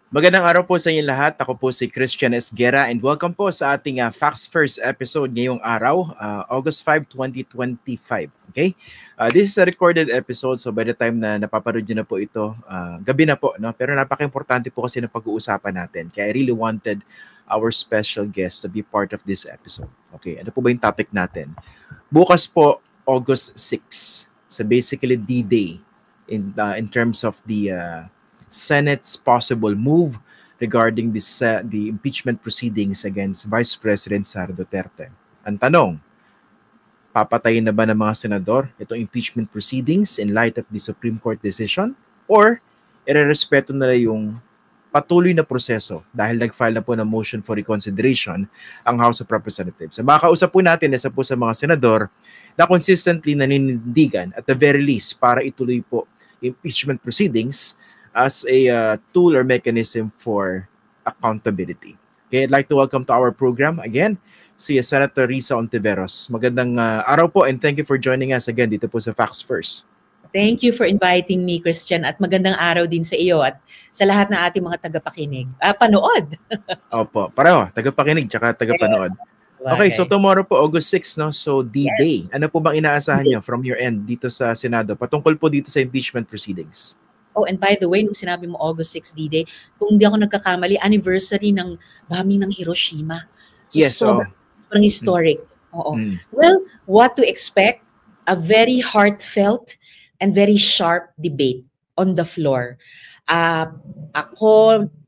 Magandang araw po sa inyo lahat. Ako po si Christian Esguera and welcome po sa ating Facts First episode ngayong araw, August 5, 2025. Okay? This is a recorded episode, so by the time na napaparod nyo na po ito, gabi na po. No? Pero napaka-importante po kasi na pag-uusapan natin. Kaya I really wanted our special guest to be part of this episode. Okay, ano po ba yung topic natin? Bukas po, August 6. So basically D-Day in terms of the Senate's possible move regarding the impeachment proceedings against Vice President Sara Duterte. Ang tanong, papatayin na ba ng mga senador itong impeachment proceedings in light of the Supreme Court decision? Or irerespeto na yung patuloy na proseso dahil nag-file na po ng motion for reconsideration ang House of Representatives. Sa makausap po natin, isa po sa mga senador na consistently naninindigan at the very least para ituloy po impeachment proceedings as a tool or mechanism for accountability. Okay, I'd like to welcome to our program again si Senator Risa Ontiveros. Magandang araw po and thank you for joining us again dito po sa Facts First. Thank you for inviting me, Christian, at magandang araw din sa iyo at sa lahat ng ating mga tagapakinig. Panood! Opo, pareho, tagapakinig tsaka tagapanood. Okay, so tomorrow po, August 6, no? So D-Day. Yes. Ano po bang inaasahan niyo from your end dito sa Senado patungkol po dito sa impeachment proceedings? Oh, and by the way, nung sinabi mo August 6 D-Day, kung hindi ako nagkakamali, anniversary ng bombing ng Hiroshima. So, yes, sobrang historic. Well, what to expect? A very heartfelt and very sharp debate on the floor.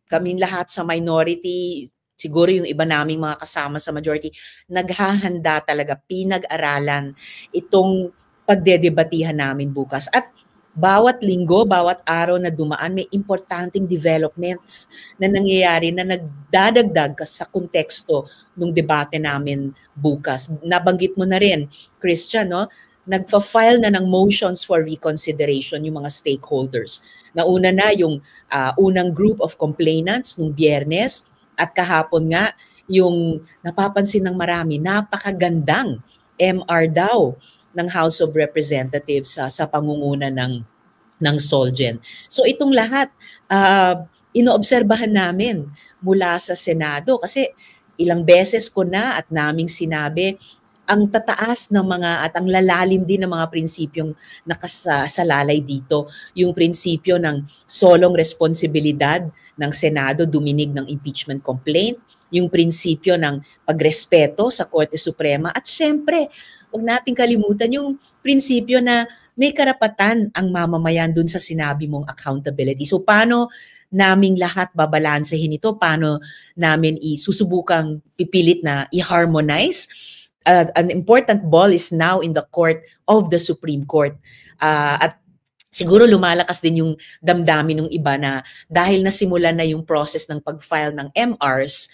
Kaming lahat sa minority, siguro yung iba naming mga kasama sa majority, naghahanda talaga, pinag-aralan itong pagdedebatihan namin bukas. At bawat linggo, bawat araw na dumaan, may importanteng developments na nangyayari na nagdadagdag sa konteksto ng debate namin bukas. Nabanggit mo na rin, Christian, no? Nagfa-file na ng motions for reconsideration yung mga stakeholders. Nauna na yung unang group of complainants nung Biyernes at kahapon nga yung napapansin ng marami, napakagandang MR daw ng House of Representatives sa pangunguna ng Solgen. So itong lahat, inoobserbahan namin mula sa Senado kasi ilang beses ko na at naming sinabi ang tataas ng mga at ang lalalim din ng mga prinsipyong nakasalalay dito. Yung prinsipyo ng solong responsibilidad ng Senado duminig ng impeachment complaint, yung prinsipyo ng pagrespeto sa Korte Suprema at syempre, huwag nating kalimutan yung prinsipyo na may karapatan ang mamamayan dun sa sinabi mong accountability. So paano naming lahat babalansehin ito? Paano namin isusubukang pipilit na i-harmonize? An important ball is now in the court of the Supreme Court. At siguro lumalakas din yung damdamin ng iba na dahil nasimulan na yung process ng pag-file ng MRs,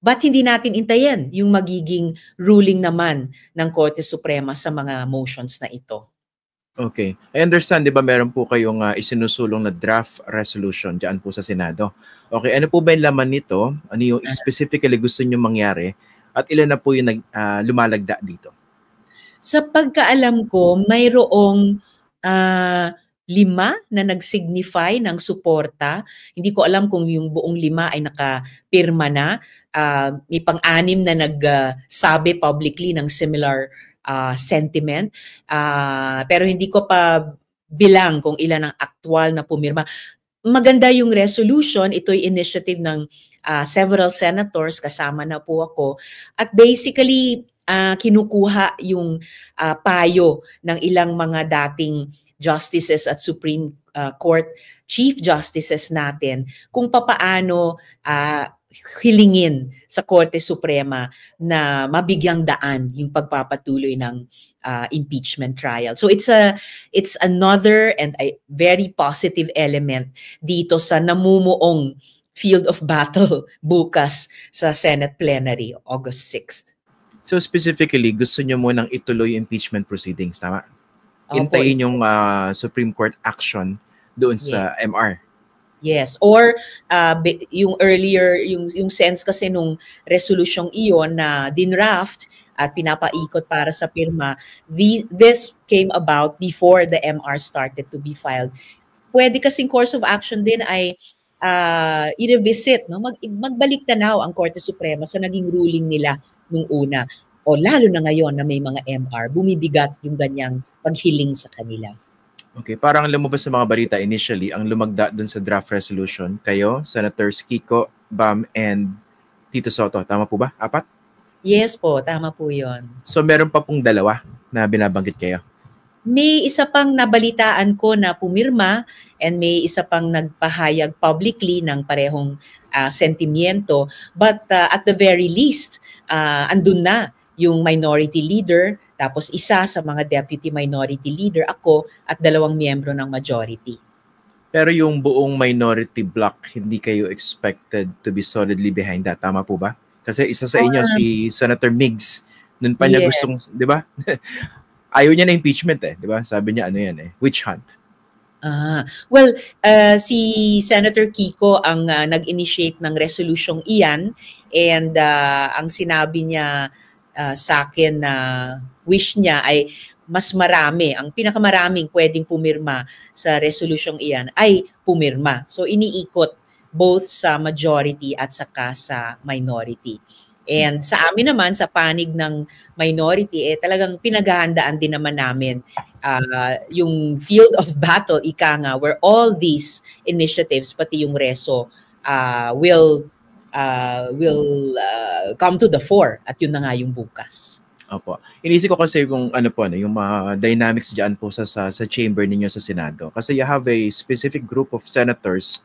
ba't hindi natin intayin yung magiging ruling naman ng Korte Suprema sa mga motions na ito? Okay. I understand, di ba meron po kayong isinusulong na draft resolution dyan po sa Senado. Okay, ano po ba yung laman nito? Ano yung specifically gusto nyo mangyari? At ilan na po yung lumalagda dito? Sa pagkaalam ko, mayroong 5 na nag-signify ng suporta. Hindi ko alam kung yung buong 5 ay nakapirma na. May pang-6 na nagsabi publicly ng similar sentiment. Pero hindi ko pa bilang kung ilan ang aktual na pumirma. Maganda yung resolution. Ito'y initiative ng several senators, kasama na po ako. At basically, kinukuha yung payo ng ilang mga dating justices at Supreme Court Chief Justices natin kung papaano hilingin sa Korte Suprema na mabigyang daan yung pagpapatuloy ng impeachment trial. So it's another and a very positive element dito sa namumuong field of battle bukas sa Senate plenary, August 6th. So specifically, gusto nyo munang ituloy impeachment proceedings, tama? Hintayin yung Supreme Court action doon sa MR. Yes, or yung earlier, yung sense kasi nung resolusyong iyon na dinraft at pinapaikot para sa pirma, this came about before the MR started to be filed. pwede kasing course of action din ay i-revisit, no? Magbalik tanaw ang Korte Suprema sa naging ruling nila nung una. O lalo na ngayon na may mga MR, bumibigat yung ganyang paghiling sa kanila. Okay, parang lumabas sa mga balita initially, ang lumagda dun sa draft resolution, kayo, Senators Kiko, Bam, and Tito Soto. Tama po ba? 4? Yes po, tama po yon. So meron pa pong 2 na binabanggit kayo? May isa pang nabalitaan ko na pumirma and may isa pang nagpahayag publicly ng parehong sentimiento. But at the very least, andun na yung minority leader, tapos isa sa mga deputy minority leader, ako, at 2 miyembro ng majority. Pero yung buong minority block, hindi kayo expected to be solidly behind that. Tama po ba? Kasi isa sa inyo, si Senator Migs, nun pa niya gustong, di ba? Ayaw niya na impeachment di ba? Sabi niya witch hunt. Well, si Senator Kiko ang nag-initiate ng resolusyong iyan, and ang sinabi niya sa akin na wish niya ay mas marami, ang pinakamaraming pwedeng pumirma sa resolusyong iyan ay pumirma. So iniikot both sa majority at saka sa minority. And sa amin naman, sa panig ng minority, talagang pinaghahandaan din naman namin yung field of battle, ika nga, where all these initiatives, pati yung reso, will come to the fore. At yun na nga yung bukas. Opo. Inisip ko kasi kung yung mga dynamics diyan po sa chamber ninyo sa Senado. Kasi you have a specific group of senators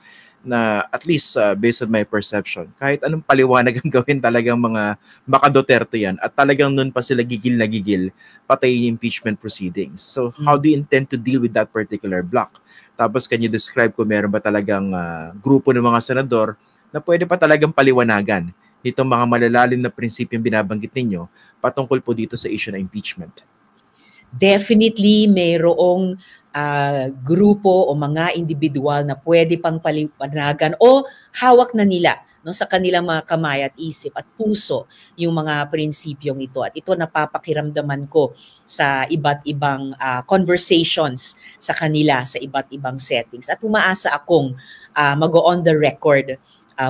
na at least based on my perception, kahit anong paliwanag ang gawin, talagang mga baka Duterte yan, at talagang nun pa sila gigil na gigil patay yung impeachment proceedings. So how do you intend to deal with that particular block? Tapos can you describe kung meron ba talagang grupo ng mga senador na pwede pa talagang paliwanagan itong mga malalalim na prinsipyong binabanggit ninyo patungkol po dito sa issue na impeachment? Definitely mayroong grupo o mga individual na pwede pang paliwanagan o hawak na nila sa kanilang mga kamay at isip at puso yung mga prinsipyong ito. At ito napapakiramdaman ko sa iba't ibang conversations sa kanila, sa iba't ibang settings. At umaasa akong mag-on the record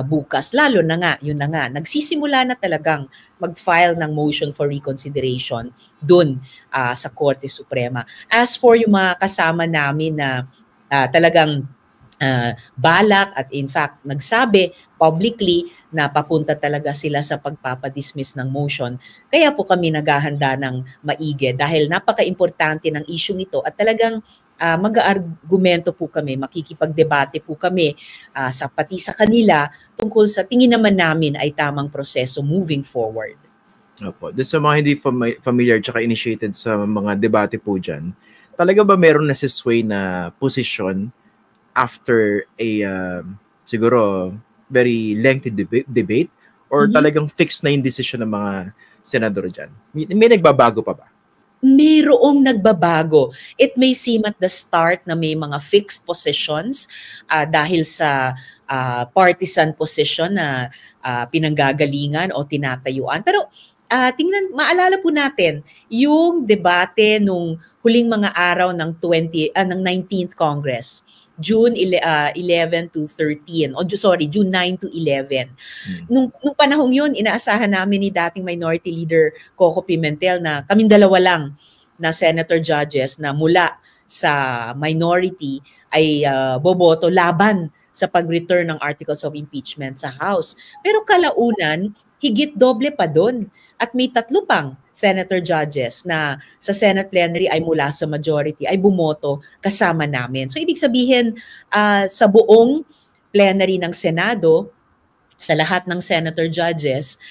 bukas. Lalo na nga, nagsisimula na talagang mag-file ng motion for reconsideration dun sa Korte Suprema. As for yung mga kasama namin na talagang balak at in fact nagsabi publicly na papunta talaga sila sa pagpapadismiss ng motion, kaya po kami naghahanda ng maigi dahil napaka-importante ng issue ito at talagang mag-aargumento po kami, makikipagdebate po kami pati sa kanila tungkol sa tingin naman namin ay tamang proseso moving forward. Opo. Doon sa mga hindi familiar tsaka initiated sa mga debate po dyan, talaga ba meron na sway na position after a siguro very lengthy debate or talagang fixed na yung decision ng mga senador dyan? May nagbabago pa ba? Mayroong nagbabago. It may seem at the start na may mga fixed positions dahil sa partisan position na pinanggagalingan o tinatayuan. Pero maalala po natin, yung debate nung huling mga araw ng 19th Congress, June 11 to 13, June 9 to 11. Nung panahong yun, inaasahan namin ni dating Minority Leader Coco Pimentel na kaming 2 lang na senator judges na mula sa minority ay boboto laban sa pag-return ng articles of impeachment sa House. Pero kalaunan, higit doble pa doon. At may 3 pang senator judges na sa Senate plenary ay mula sa majority ay bumoto kasama namin. So ibig sabihin sa buong plenary ng Senado, sa lahat ng senator judges,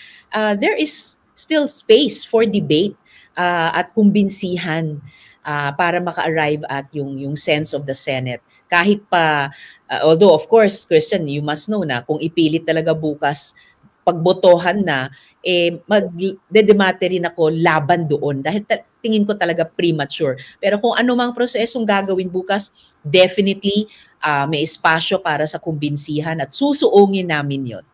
there is still space for debate at kumbinsihan para maka-arrive at yung sense of the Senate. Kahit pa, although of course, Christian, you must know na kung ipilit talaga bukas pagbotohan na, magdedemate rin ako laban doon dahil tingin ko talaga premature. Pero kung ano mang prosesong gagawin bukas, definitely may espasyo para sa kumbinsihan at susuungin namin yon.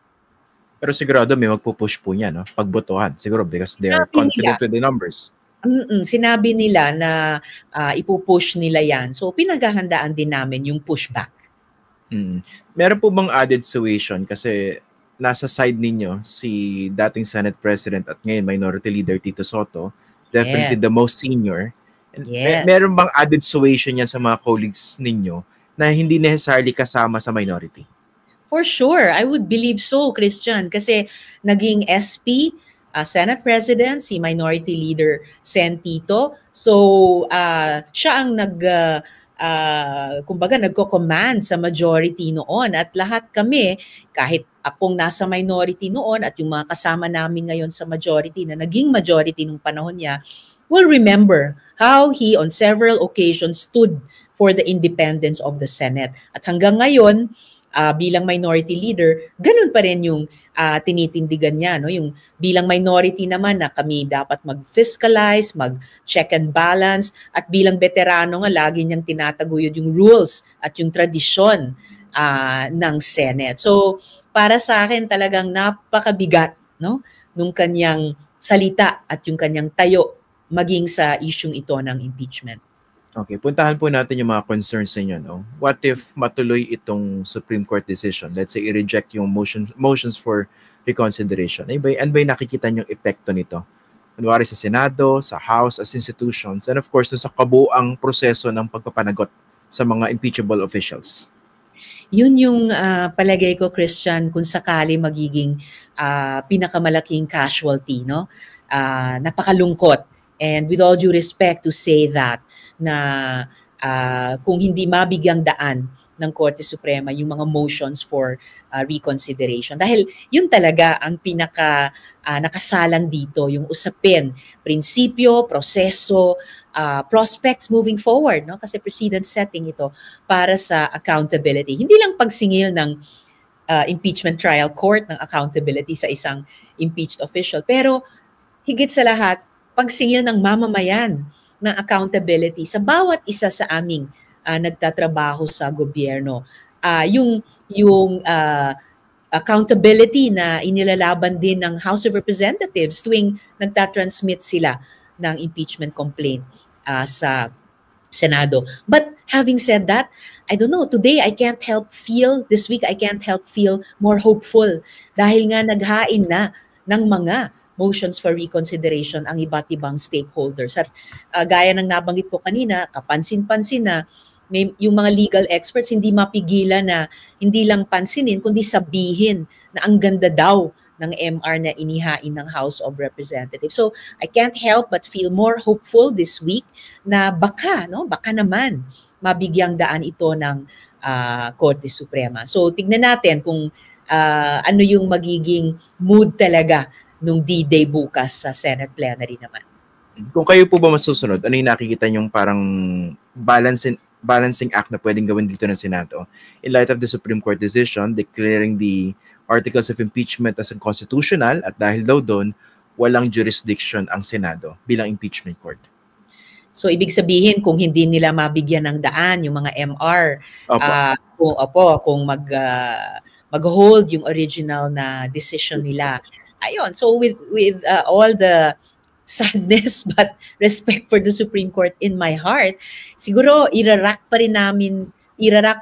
Pero sigurado may magpupush po niya, no? Pagbotohan. Siguro because they are confident with the numbers. Sinabi nila na ipupush nila yan. So pinaghahandaan din namin yung pushback. Meron po bang added suasion kasi nasa side ninyo si dating Senate President at ngayon Minority Leader Tito Soto, definitely the most senior. And meron bang added suasion yan sa mga colleagues ninyo na hindi necessarily kasama sa minority? For sure, I would believe so, Christian, kasi naging SP, Senate President, si Minority Leader Sen Tito. So, siya ang kumbaga nagko-command sa majority noon at lahat kami, kahit akong nasa minority noon at yung mga kasama namin ngayon sa majority na naging majority nung panahon niya, will remember how he on several occasions stood for the independence of the Senate. At hanggang ngayon, bilang minority leader, ganun pa rin yung tinitindigan niya. No? Yung bilang minority naman na kami dapat mag-fiscalize, mag-check and balance, at bilang veterano nga, lagi niyang tinataguyod yung rules at yung tradisyon ng Senate. So, para sa akin talagang napakabigat, no? Nung kanyang salita at yung kanyang tayo maging sa isyung ito ng impeachment. Okay, puntahan po natin yung mga concerns ninyo. No? What if matuloy itong Supreme Court decision? Let's say i-reject yung motions for reconsideration. Ano ba nakikita niyong epekto nito? Kunwari sa Senado, sa House, as institutions, and of course, sa kabuuang proseso ng pagpapanagot sa mga impeachable officials. Yun yung palagay ko, Christian, kung sakali magiging pinakamalaking casualty, no? Napakalungkot. And with all due respect to say that, na kung hindi mabigyang daan ng Korte Suprema yung mga motions for reconsideration. Dahil yun talaga ang pinaka nakasalang dito, yung usapin, prinsipyo, proseso, prospects moving forward. No? Kasi precedent setting ito para sa accountability. Hindi lang pagsingil ng impeachment trial court ng accountability sa isang impeached official, pero higit sa lahat, pagsingil ng mamamayan ng accountability sa bawat isa sa aming nagtatrabaho sa gobyerno. Yung accountability na inilalaban din ng House of Representatives tuwing nagtatransmit sila ng impeachment complaint sa Senado. But having said that, I don't know, today this week I can't help feel more hopeful dahil nga naghain na ng mga motions for reconsideration ang iba't ibang stakeholders. At gaya ng nabanggit ko kanina, kapansin-pansin na yung mga legal experts hindi mapigilan na hindi lang pansinin, kundi sabihin na ang ganda daw ng MR na inihain ng House of Representatives. So I can't help but feel more hopeful this week na baka naman mabigyang daan ito ng Korte Suprema. So tignan natin kung ano yung magiging mood talaga nung D-Day bukas sa Senate plenary naman. Kung kayo po ba masusunod, ano yung nakikita nyong parang balancing act na pwedeng gawin dito ng Senado in light of the Supreme Court decision declaring the articles of impeachment as unconstitutional at dahil daw doon, walang jurisdiction ang Senado bilang impeachment court? So ibig sabihin kung hindi nila mabigyan ng daan yung mga MR, kung mag-hold yung original na decision nila. Ayun, so with all the sadness but respect for the Supreme Court in my heart, siguro irarak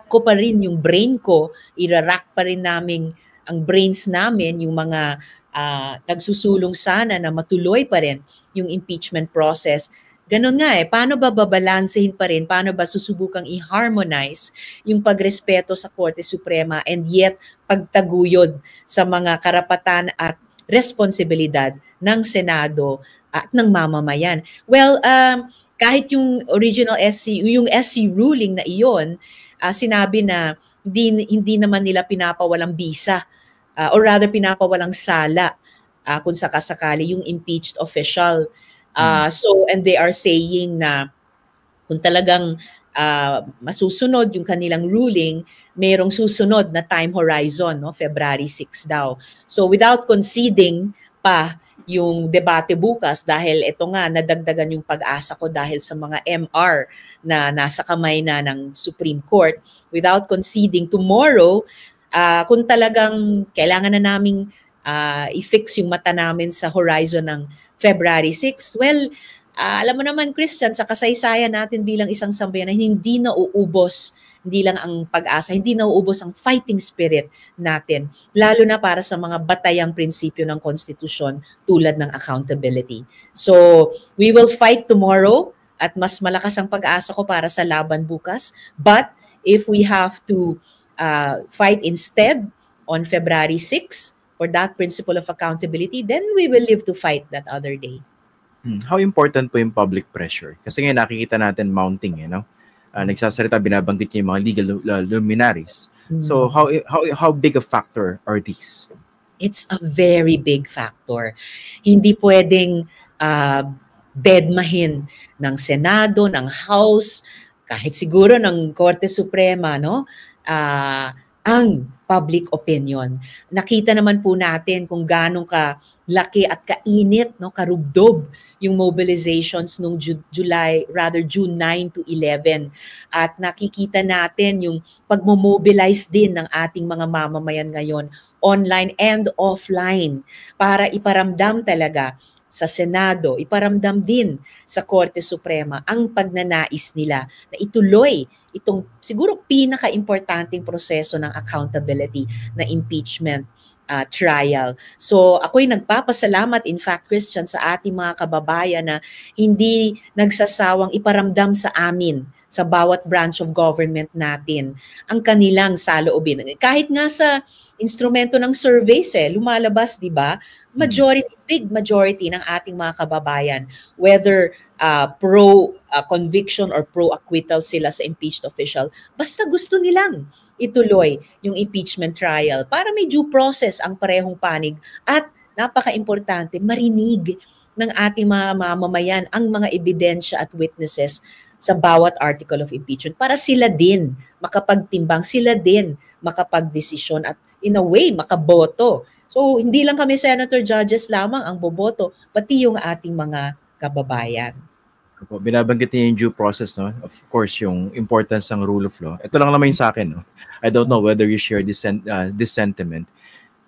ko pa rin yung brain ko, irarak pa rin namin ang brains namin, yung mga nagsusulong sana na matuloy pa rin yung impeachment process. Ganon nga paano ba babalansehin pa rin, paano ba susubukang i-harmonize yung pagrespeto sa Korte Suprema and yet pagtaguyod sa mga karapatan at responsibilidad ng Senado at ng mamamayan. Well, kahit yung original yung SC ruling na iyon, sinabi na hindi naman nila pinapawalang bisa or rather pinapawalang sala kung sakasakali yung impeached official. So, and they are saying na kung talagang masusunod yung kanilang ruling, mayroong susunod na time horizon, no? February 6 daw. So without conceding pa yung debate bukas, dahil ito nga nadagdagan yung pag-asa ko dahil sa mga MR na nasa kamay na ng Supreme Court, without conceding tomorrow, kung talagang kailangan na naming i-fix yung mata namin sa horizon ng February 6, well, alam mo naman, Christian, sa kasaysayan natin bilang isang sambayanan, hindi nauubos, hindi lang ang pag-asa, hindi nauubos ang fighting spirit natin, lalo na para sa mga batayang prinsipyo ng konstitusyon tulad ng accountability. So, we will fight tomorrow at mas malakas ang pag-asa ko para sa laban bukas. But if we have to fight instead on February 6 for that principle of accountability, then we will live to fight that other day. How important po yung public pressure? Kasi ngayon nakikita natin mounting, nagsasalita, binabanggit niya yung mga legal luminaries. So how big a factor are these? It's a very big factor. Hindi pwedeng deadmahin ng Senado, ng House, kahit siguro ng Korte Suprema, no? Ang public opinion. Nakita naman po natin kung gaano ka laki at kainit, no, karubdob yung mobilizations nung June 9 to 11. At nakikita natin yung pagmo-mobilize din ng ating mga mamamayan ngayon, online and offline, para iparamdam talaga sa Senado, iparamdam din sa Korte Suprema ang pagnanais nila na ituloy itong siguro pinaka-importanting proseso ng accountability na impeachment trial. So ako'y nagpapasalamat, in fact, Christian, sa ating mga kababayan na hindi nagsasawang iparamdam sa amin, sa bawat branch of government natin, ang kanilang saloobin. Kahit nga sa instrumento ng surveys, lumalabas, di ba? Big majority ng ating mga kababayan, whether pro-conviction or pro-acquittal sila sa impeached official, basta gusto nilang ituloy yung impeachment trial para may due process ang parehong panig at napaka-importante, marinig ng ating mga mamamayan ang mga ebidensya at witnesses sa bawat article of impeachment para sila din makapagtimbang, sila din makapagdesisyon at in a way makaboto. So hindi lang kami senator judges lamang ang boboto, pati yung ating mga kababayan. Binabanggit niya yung due process, no? Of course, yung importance ng rule of law. Ito lang naman yung sa akin, no? I don't know whether you share this sentiment.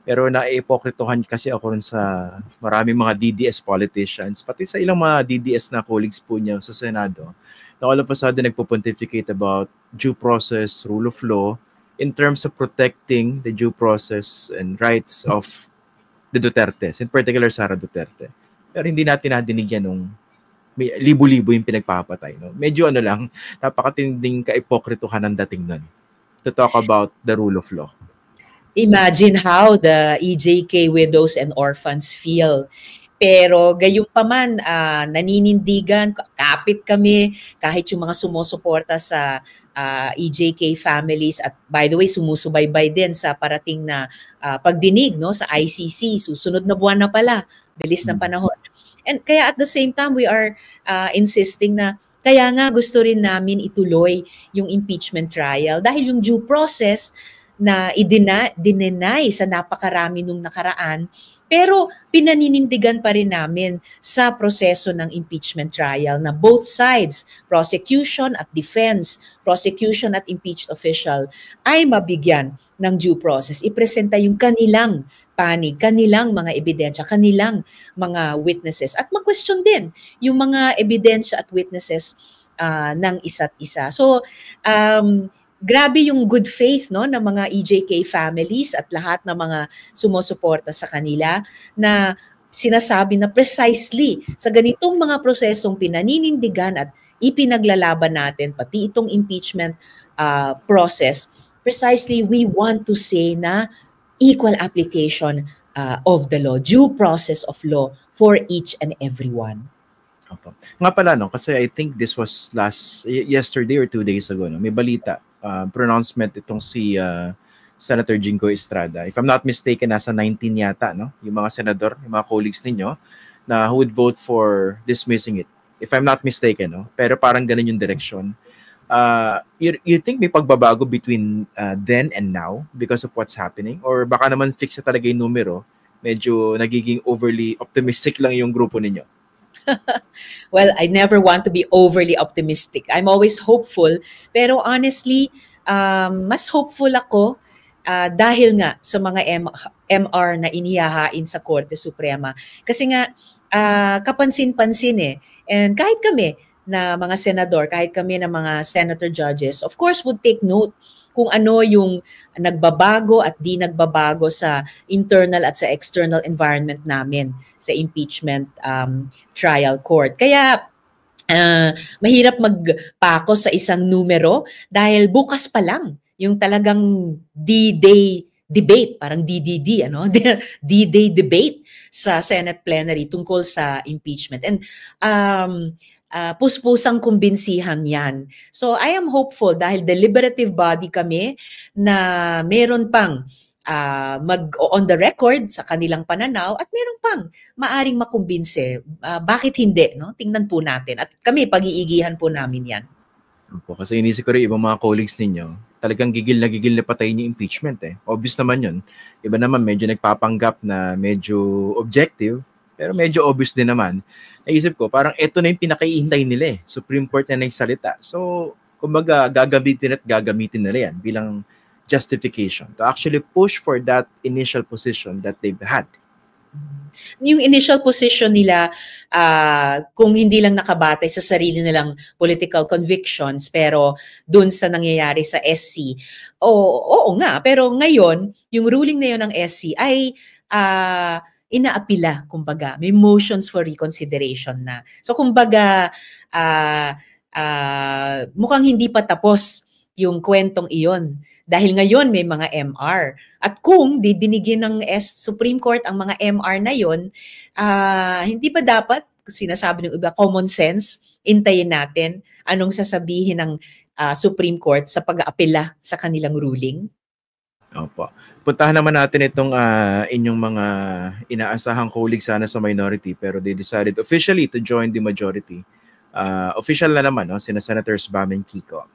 Pero naipokritohan kasi ako rin sa maraming mga DDS politicians, pati sa ilang mga DDS na colleagues po niya sa Senado, na all of a sudden nagpo-pontificate about due process, rule of law, in terms of protecting the due process and rights of the Dutertes, in particular Sara Duterte. Pero hindi natin nadinig yan nung may libo-libo yung pinagpapatay. No? Medyo napakatinding kaipokrituhan ang dating nun to talk about the rule of law. Imagine how the EJK widows and orphans feel. Pero gayon pa man, naninindigan, kapit kami, kahit yung mga sumusuporta sa EJK families at by the way, sumusubaybay din sa parating na pagdinig, no, sa ICC. Susunod na buwan na pala, bilis ng panahon. And kaya at the same time, we are insisting na kaya nga gusto rin namin ituloy yung impeachment trial dahil yung due process na dinenay sa napakarami nung nakaraan, pero pinaninindigan pa rin namin sa proseso ng impeachment trial na both sides, prosecution at defense, prosecution at impeached official, ay mabigyan ng due process. Ipresenta yung kanilang panig, kanilang mga ebidensya, kanilang mga witnesses at mag-question din yung mga ebidensya at witnesses ng isa't isa. So, grabe yung good faith, no, ng mga EJK families at lahat ng mga sumusuporta sa kanila na sinasabi na precisely sa ganitong mga prosesong pinaninindigan at ipinaglalaban natin, pati itong impeachment process, precisely we want to say na equal application of the law, due process of law for each and everyone. Nga pala, no, kasi I think this was yesterday or 2 days ago, no, may balita, pronouncement itong si Senator Jinggoy Estrada. If I'm not mistaken, nasa 19 yata, no, yung mga senador, yung mga colleagues ninyo, na who would vote for dismissing it. If I'm not mistaken, no, pero parang ganun yung direction. You think may pagbabago between then and now because of what's happening? Or baka naman fix na talaga yung numero, medyo nagiging overly optimistic lang yung grupo ninyo? Well, I never want to be overly optimistic. I'm always hopeful. Pero honestly, mas hopeful ako dahil nga sa mga MR na inihahain sa Korte Suprema. Kasi nga, kapansin-pansin eh. And kahit kami na mga senador, kahit kami na mga senator judges, of course would take note kung ano yung nagbabago at di nagbabago sa internal at sa external environment namin sa impeachment trial court. Kaya mahirap magpako sa isang numero dahil bukas pa lang yung talagang D-Day debate, parang DDD, ano? D-Day debate sa Senate plenary tungkol sa impeachment. And puspusang kumbinsihan yan. So I am hopeful dahil deliberative body kami na meron pang on the record sa kanilang pananaw at meron pang maaring makumbinse. Bakit hindi? No? Tingnan po natin. At kami, pag-iigihan po namin yan. Po, kasi inisip ko rin ibang mga colleagues ninyo, talagang gigil na patayin yung impeachment eh. Obvious naman yun. Iba naman medyo nagpapanggap na medyo objective, pero medyo obvious din naman. Naisip ko, parang ito na yung pinakaihintay nila eh. Supreme Court na nagsalita. So, kumbaga, gagamitin nila yan bilang justification to actually push for that initial position that they've had. Yung initial position nila, kung hindi lang nakabatay sa sarili nilang political convictions, pero dun sa nangyayari sa SC, oo nga, pero ngayon, yung ruling na yun ng SC ay inaapila, kumbaga. May motions for reconsideration na. So, kumbaga, mukhang hindi pa tapos yung kwentong iyon. Dahil ngayon may mga MR. At kung didinigin ng Supreme Court ang mga MR na yon, hindi ba dapat, sinasabi ng iba, common sense, intayin natin anong sasabihin ng Supreme Court sa pag-aapela sa kanilang ruling? Opo. Puntahan naman natin itong inyong mga inaasahang colleagues sana sa minority pero they decided officially to join the majority. Official na naman, no? Sina Senators Bam and Kiko.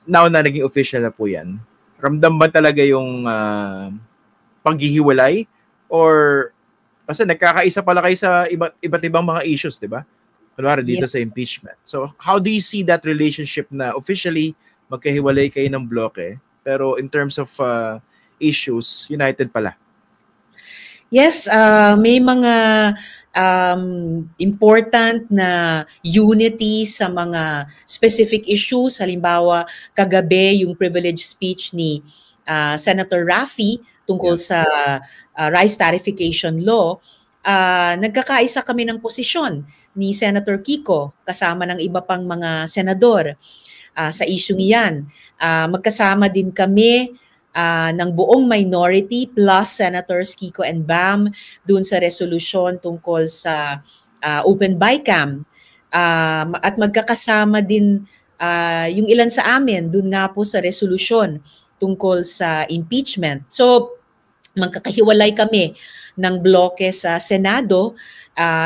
Now na naging official na po yan, ramdam ba talaga yung paghihiwalay? Or, kasi nagkakaisa pala kayo sa iba't ibang mga issues, di ba? Kunwari dito sa impeachment. So, how do you see that relationship na officially magkahiwalay kayo ng bloke, pero in terms of issues, united pala? Yes, may mga important na unity sa mga specific issues. Halimbawa, kagabi yung privilege speech ni Senator Raffy tungkol sa rice tarification law. Nagkakaisa kami ng posisyon ni Senator Kiko kasama ng iba pang mga senador sa isyung iyan. Magkasama din kami ng buong minority plus Senators Kiko and Bam dun sa resolusyon tungkol sa open bycam. At magkakasama din yung ilan sa amin dun nga po sa resolusyon tungkol sa impeachment. So, magkakahiwalay kami ng bloke sa Senado,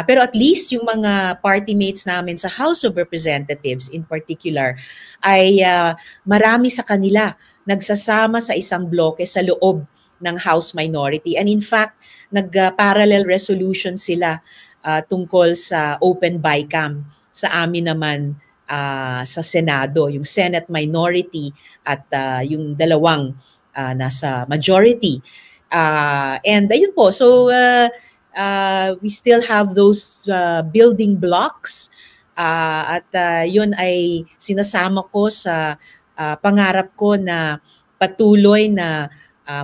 pero at least yung mga party mates namin sa House of Representatives in particular ay marami sa kanila nagsasama sa isang bloke sa loob ng House minority. And in fact, nag-parallel resolution sila tungkol sa open bycam. Sa amin naman sa Senado, yung Senate minority at yung dalawang nasa majority. And ayun po, so we still have those building blocks at yun ay sinasama ko sa pangarap ko na patuloy na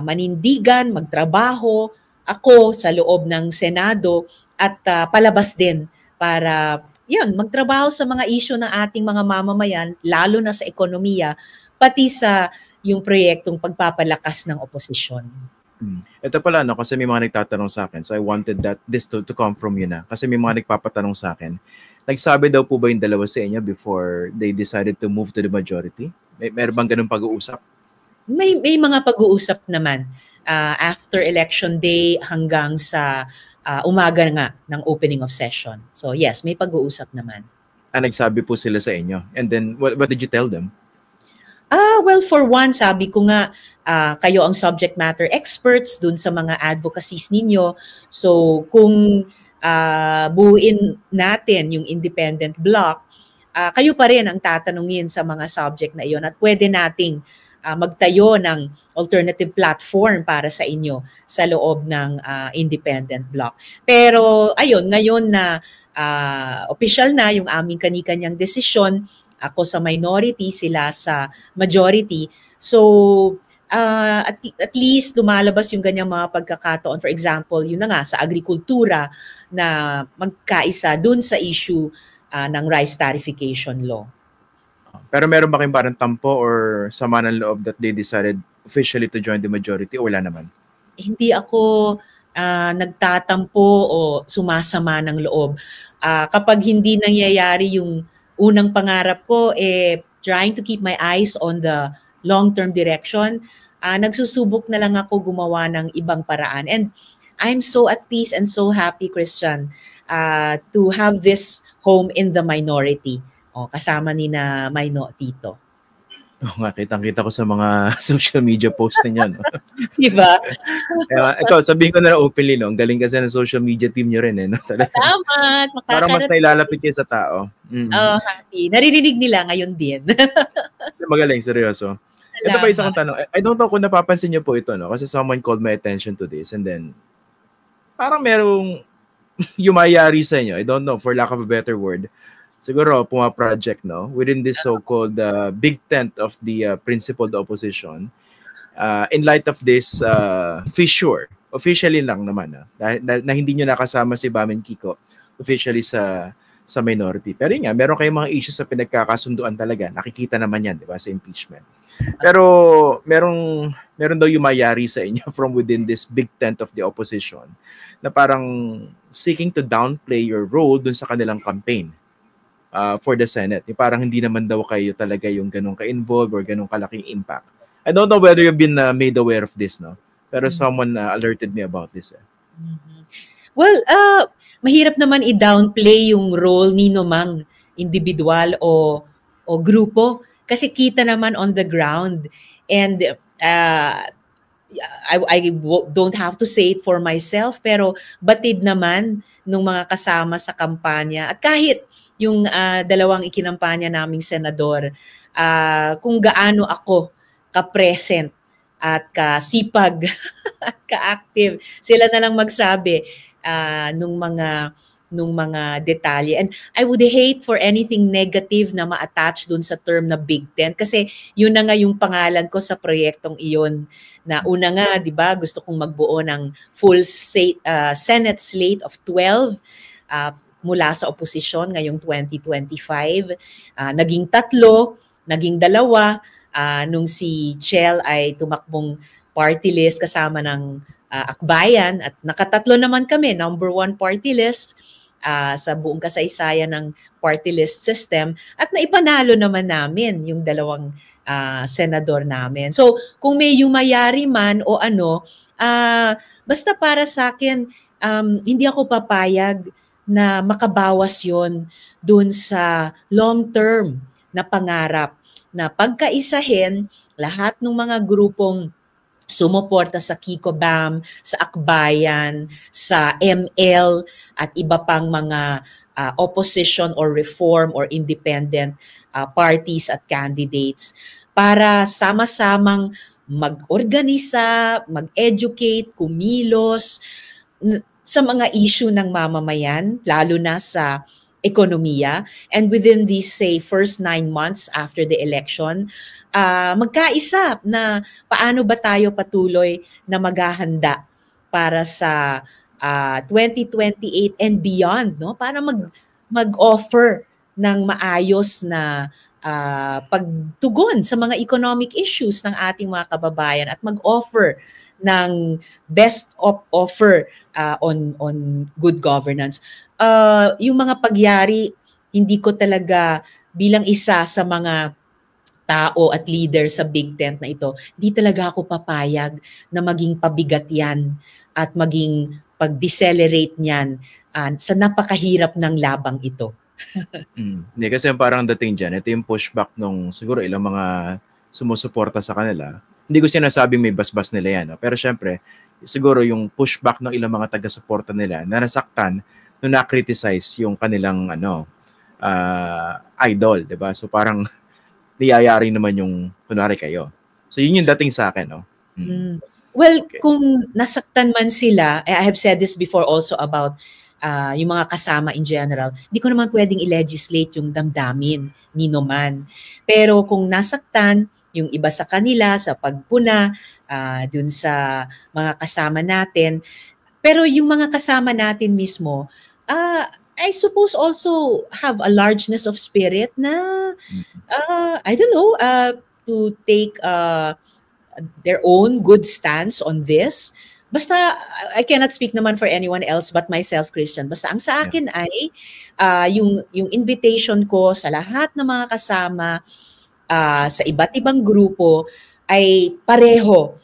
manindigan, magtrabaho ako sa loob ng Senado at palabas din para yun, magtrabaho sa mga issue ng ating mga mamamayan, lalo na sa ekonomiya, pati sa yung proyektong pagpapalakas ng oposisyon. Ito pala, no, kasi may mga nagtatanong sa akin, so I wanted this to come from you na. Kasi may mga nagpapatanong sa akin, nagsabi daw po ba yung dalawa sa inyo before they decided to move to the majority? Meron bang ganun pag-uusap? May mga pag-uusap naman after election day hanggang sa umaga nga ng opening of session. So yes, may pag-uusap naman. Nagsabi po sila sa inyo. And then, what did you tell them? Well, for one, sabi ko nga, kayo ang subject matter experts dun sa mga advocacies ninyo. So kung buuin natin yung independent block, kayo pa rin ang tatanungin sa mga subject na iyon at pwede nating magtayo ng alternative platform para sa inyo sa loob ng independent bloc. Pero ayun, ngayon na official na yung aming kani-kanyang desisyon, ako sa minority, sila sa majority. So at least lumalabas yung ganyang mga pagkakataon. For example, yun na nga sa agrikultura na magkaisa dun sa issue ng rice tarification law. Pero meron ba kayong parang tampo or sama ng loob that they decided officially to join the majority o wala naman? Hindi ako nagtatampo o sumasama ng loob. Kapag hindi nangyayari yung unang pangarap ko, trying to keep my eyes on the long-term direction, nagsusubok na lang ako gumawa ng ibang paraan. And I'm so at peace and so happy, Christian, to have this home in the minority. Kasama ni na Maino Tito. Nga, kitang-kita ko sa mga social media post ninyo. No? Diba? Ito, sabihin ko na lang openly, no? Ang galing kasi ng social media team nyo rin. No? Salamat. Parang mas nailalapit kayo sa tao. Happy. Naririnig nila ngayon din. Magaling, seryoso. Salamat. Ito pa isang tanong. I don't know kung napapansin niyo po ito, no? Kasi someone called my attention to this and then parang merong yumayari sa inyo. I don't know, for lack of a better word. Siguro, puma-project, no? Within this so-called big tent of the principled opposition. In light of this fissure, officially lang naman, na hindi nyo nakasama si Bamen Kiko, officially sa minority. Pero yun nga, meron kayong mga issues sa pinagkakasunduan talaga. Nakikita naman yan, di ba, sa impeachment. Pero meron daw yumayari sa inyo from within this big tent of the opposition na parang seeking to downplay your role dun sa kanilang campaign for the Senate. Yung parang hindi naman daw kayo talaga yung ganun ka-involved or ganun kalaking impact. I don't know whether you've been made aware of this, no? Pero someone alerted me about this. Well, mahirap naman i-downplay yung role ni Nomang individual o grupo kasi kita naman on the ground. And I don't have to say it for myself, pero batid naman nung mga kasama sa kampanya. At kahit yung dalawang ikinampanya naming senador, kung gaano ako ka-present at kasipag at ka-active, sila na lang magsabi nung mga detalye. And I would hate for anything negative na ma-attach dun sa term na Big Tent kasi yun na nga yung pangalan ko sa proyektong iyon. Na una nga, di ba, gusto kong magbuo ng full Senate slate of 12 mula sa oposisyon ngayong 2025. Naging 3, naging 2, nung si Chel ay tumakbong party list kasama ng Akbayan at nakatatlo naman kami, number 1 party list sa buong kasaysayan ng party list system at naipanalo naman namin yung 2 senador namin. So kung may yumayari man o ano, basta para sa akin, hindi ako papayag na makabawas yon dun sa long-term na pangarap na pagkaisahin lahat ng mga grupong sumuporta sa Kiko Bam, sa Akbayan, sa ML at iba pang mga opposition or reform or independent parties at candidates para sama-samang mag-organisa, mag-educate, kumilos sa mga issue ng mamamayan, lalo na sa ekonomiya. And within these, say, first 9 months after the election, magkaisa na paano ba tayo patuloy na maghahanda para sa 2028 and beyond, no? Para mag-offer ng maayos na pagtugon sa mga economic issues ng ating mga kababayan at mag-offer ng best offer on good governance. Yung mga pagyari, hindi ko talaga bilang isa sa mga tao at leader sa Big Tent na ito, hindi talaga ako papayag na maging pabigat yan at maging pag-decelerate niyan sa napakahirap ng labang ito. Hindi, kasi parang dating dyan, ito yung pushback nung siguro ilang mga sumusuporta sa kanila. Hindi ko sinasabing may basbas nila yan. No? Pero syempre, siguro yung pushback ng ilang mga taga-suporta nila na nasaktan nung na-criticize yung kanilang idol, di ba? So parang niyayari naman yung kunwari kayo. So yun yung dating sa akin, no? Well, kung nasaktan man sila, I have said this before also about yung mga kasama in general, hindi ko naman pwedeng i-legislate yung damdamin, nino man. Pero kung nasaktan yung iba sa kanila sa pagpuna, dun sa mga kasama natin, pero yung mga kasama natin mismo, I suppose also have a largeness of spirit na, I don't know, to take their own good stance on this. Basta, I cannot speak naman for anyone else but myself, Christian. Basta ang sa akin ay, yung invitation ko sa lahat ng mga kasama sa iba't ibang grupo ay pareho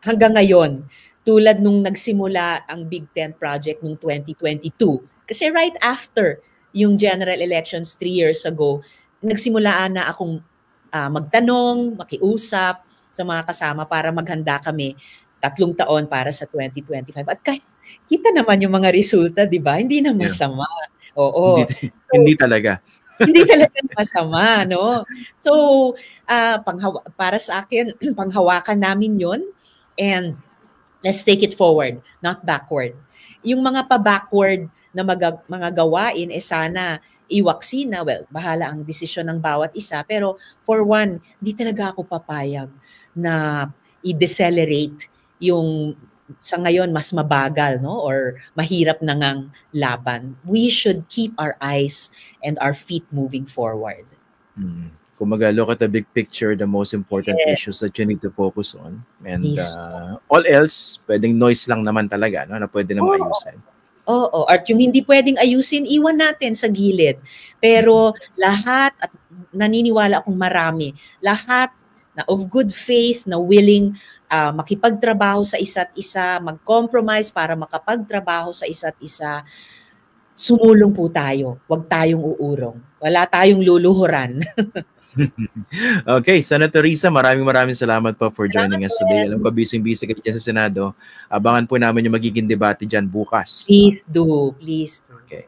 hanggang ngayon. Tulad nung nagsimula ang Big Tent Project nung 2022. Kasi right after yung general elections 3 years ago, nagsimulaan na akong magtanong, makiusap sa mga kasama para maghanda kami 3 taon para sa 2025. At kita naman yung mga resulta, di ba? Hindi na masama. Oo. Hindi talaga. Hindi talaga masama, no? So, para sa akin, panghawakan namin yon, and let's take it forward, not backward. Yung mga pa-backward na mga gawain, sana iwaksina. Well, bahala ang desisyon ng bawat isa. Pero for one, hindi talaga ako papayag na i-decelerate yung sa ngayon mas mabagal, no, or mahirap na ngang laban. We should keep our eyes and our feet moving forward. Kumaga, look at the big picture, the most important issues that you need to focus on. And all else, pwedeng noise lang naman talaga, no, na pwede naman ayusin. Oo. At yung hindi pwedeng ayusin, iwan natin sa gilid. Pero lahat, at naniniwala akong marami, lahat na of good faith, na willing makipagtrabaho sa isa't isa, mag-compromise para makapagtrabaho sa isa't isa, sumulong po tayo. Huwag tayong uurong. Wala tayong luluhuran. Okay, Senator Risa, maraming salamat po for joining us today. Alam ko, busy-busy kayo dyan sa Senado. Abangan po namin yung magiging debate dyan bukas. Please do. Okay.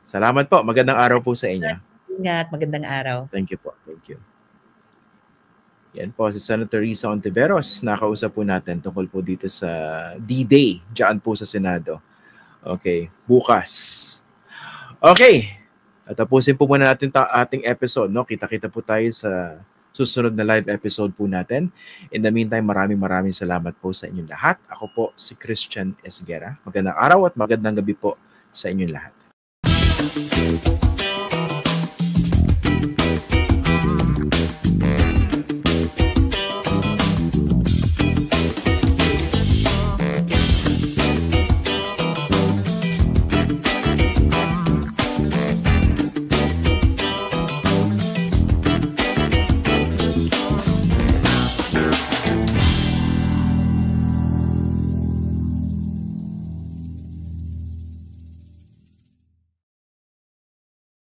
Salamat po. Magandang araw po sa inyo. Ingat. Magandang araw. Thank you po. Thank you. Yan po si Senator Risa Ontiveros. Nakausap po natin tungkol po dito sa D-Day dyan po sa Senado. Okay, bukas. Okay. At tapusin po muna natin ating episode, no? Kita-kita po tayo sa susunod na live episode po natin. In the meantime, maraming salamat po sa inyong lahat. Ako po si Christian Esguera. Magandang araw at magandang gabi po sa inyong lahat.